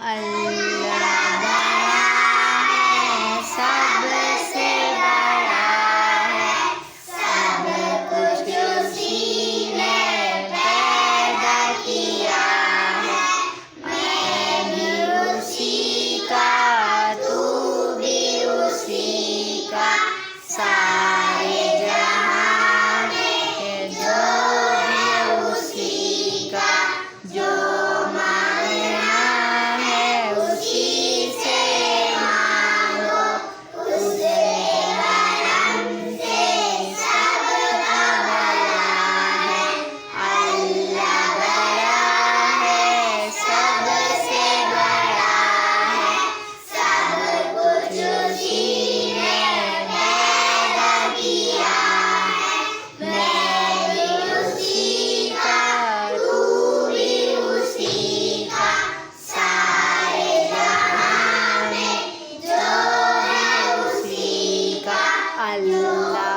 अल्लाह बड़ा है, सबसे बड़ा है, सब कुछ उसी ने पैदा किया है। मैं भी उसी का, तू भी उसी का, सारे जहां में जो है उसी का। जो मांगना है उसी से मांगो, उससे बनते सबका भला है। अल्लाह बड़ा है, सबसे बड़ा है, सब कुछ उसी ने पैदा किया है। मैं भी उसी का, तू भी उसी का, सारे जहां में जो है उसी का। अल्लाह